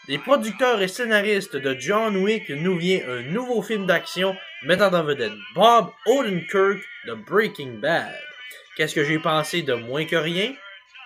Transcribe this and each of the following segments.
des producteurs et scénaristes de John Wick nous vient un nouveau film d'action mettant en vedette Bob Odenkirk de Breaking Bad. Qu'est-ce que j'ai pensé de moins que rien?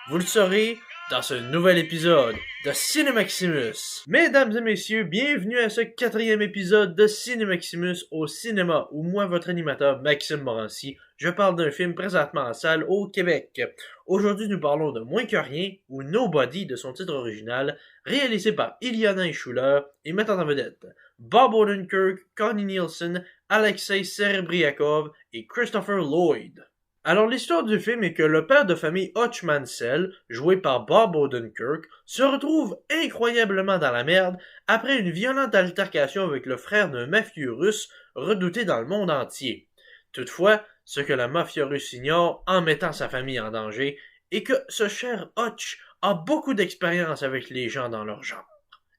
Vous le saurez dans ce nouvel épisode de Cinemaximus. Mesdames et messieurs, bienvenue à ce 4e épisode de Cinemaximus au cinéma, où moi, votre animateur Maxime Morancy, je parle d'un film présentement en salle au Québec. Aujourd'hui, nous parlons de Moins que rien, ou Nobody de son titre original, réalisé par Iliana Schuler et mettant en vedette Bob Odenkirk, Connie Nielsen, Alexei Serebriakov et Christopher Lloyd. Alors l'histoire du film est que le père de famille Hutch Mansell, joué par Bob Odenkirk, se retrouve incroyablement dans la merde après une violente altercation avec le frère d'un mafieux russe redouté dans le monde entier. Toutefois, ce que la mafia russe ignore en mettant sa famille en danger est que ce cher Hutch a beaucoup d'expérience avec les gens dans leur genre,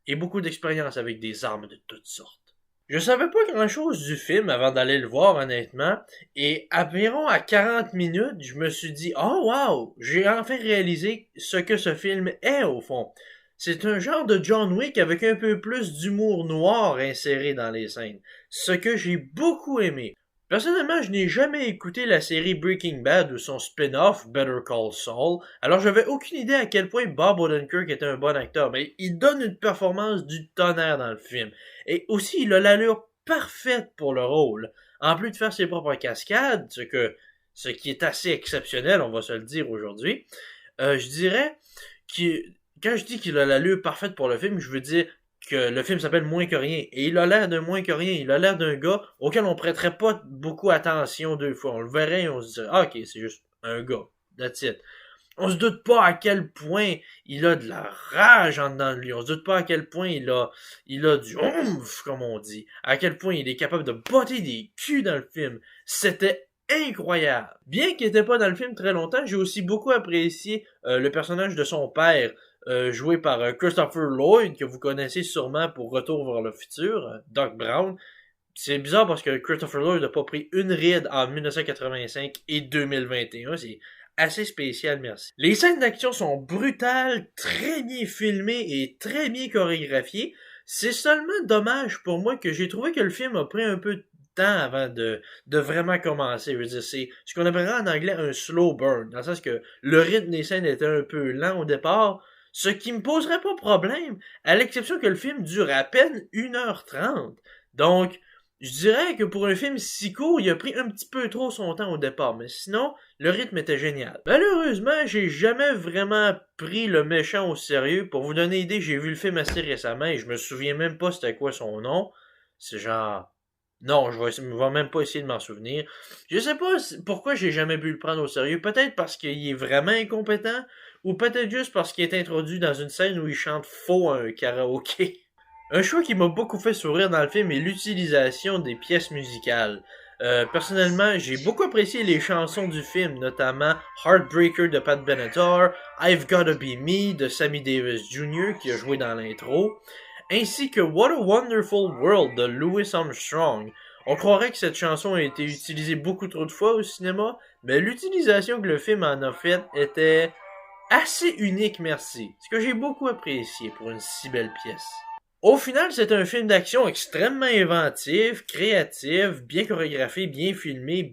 et beaucoup d'expérience avec des armes de toutes sortes. Je savais pas grand-chose du film avant d'aller le voir, honnêtement, et environ à 40 minutes, je me suis dit « Oh wow! J'ai enfin réalisé ce que ce film est, au fond. » C'est un genre de John Wick avec un peu plus d'humour noir inséré dans les scènes, ce que j'ai beaucoup aimé. Personnellement, je n'ai jamais écouté la série Breaking Bad ou son spin-off Better Call Saul, alors j'avais aucune idée à quel point Bob Odenkirk était un bon acteur, mais il donne une performance du tonnerre dans le film. Et aussi, il a l'allure parfaite pour le rôle. En plus de faire ses propres cascades, ce qui est assez exceptionnel, on va se le dire aujourd'hui, je dirais que quand je dis qu'il a l'allure parfaite pour le film, je veux dire que le film s'appelle Moins que rien. Et il a l'air de moins que rien. Il a l'air d'un gars auquel on prêterait pas beaucoup attention deux fois. On le verrait et on se dirait, ah, ok, c'est juste un gars. That's it. On se doute pas à quel point il a de la rage en dedans de lui. On se doute pas à quel point il a du oomph, comme on dit. À quel point il est capable de botter des culs dans le film. C'était incroyable. Bien qu'il n'était pas dans le film très longtemps, j'ai aussi beaucoup apprécié le personnage de son père, joué par Christopher Lloyd, que vous connaissez sûrement pour Retour vers le futur, Doc Brown. C'est bizarre parce que Christopher Lloyd n'a pas pris une ride en 1985 et 2021. C'est assez spécial, merci. Les scènes d'action sont brutales, très bien filmées et très bien chorégraphiées. C'est seulement dommage pour moi que j'ai trouvé que le film a pris un peu de temps avant de vraiment commencer. Je veux dire, c'est ce qu'on appellerait en anglais un slow burn, dans le sens que le rythme des scènes était un peu lent au départ, ce qui me poserait pas problème, à l'exception que le film dure à peine 1h30. Donc, je dirais que pour un film si court, il a pris un petit peu trop son temps au départ, mais sinon, le rythme était génial. Malheureusement, j'ai jamais vraiment pris le méchant au sérieux. Pour vous donner une idée, j'ai vu le film assez récemment et je me souviens même pas c'était quoi son nom. C'est genre... Non, je vais même pas essayer de m'en souvenir. Je sais pas pourquoi j'ai jamais pu le prendre au sérieux. Peut-être parce qu'il est vraiment incompétent, ou peut-être juste parce qu'il est introduit dans une scène où il chante faux à un karaoké. Un choix qui m'a beaucoup fait sourire dans le film est l'utilisation des pièces musicales. Personnellement, j'ai beaucoup apprécié les chansons du film, notamment Heartbreaker de Pat Benatar, I've Gotta Be Me de Sammy Davis Jr. qui a joué dans l'intro, ainsi que What a Wonderful World de Louis Armstrong. On croirait que cette chanson a été utilisée beaucoup trop de fois au cinéma, mais l'utilisation que le film en a faite était assez unique, merci. Ce que j'ai beaucoup apprécié pour une si belle pièce. Au final, c'est un film d'action extrêmement inventif, créatif, bien chorégraphié, bien filmé,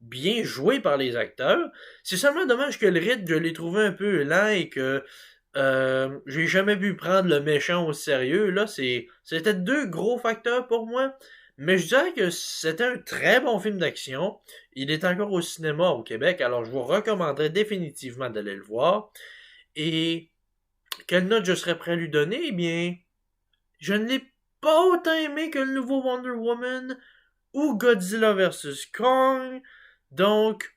bien joué par les acteurs. C'est seulement dommage que le rythme, je l'ai trouvé un peu lent et que j'ai jamais pu prendre le méchant au sérieux. Là, c'était deux gros facteurs pour moi. Mais je dirais que c'était un très bon film d'action. Il est encore au cinéma au Québec, alors je vous recommanderais définitivement d'aller le voir. Et quelle note je serais prêt à lui donner? Eh bien, je ne l'ai pas autant aimé que le nouveau Wonder Woman ou Godzilla vs Kong. Donc,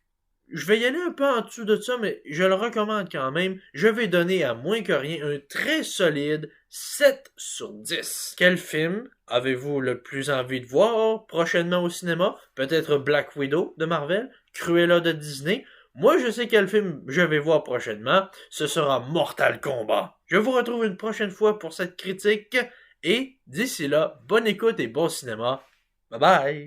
je vais y aller un peu en dessous de ça, mais je le recommande quand même. Je vais donner à Moins que rien un très solide 7 sur 10. Quel film avez-vous le plus envie de voir prochainement au cinéma? Peut-être Black Widow de Marvel, Cruella de Disney. Moi, je sais quel film je vais voir prochainement. Ce sera Mortal Kombat. Je vous retrouve une prochaine fois pour cette critique. Et d'ici là, bonne écoute et bon cinéma. Bye bye!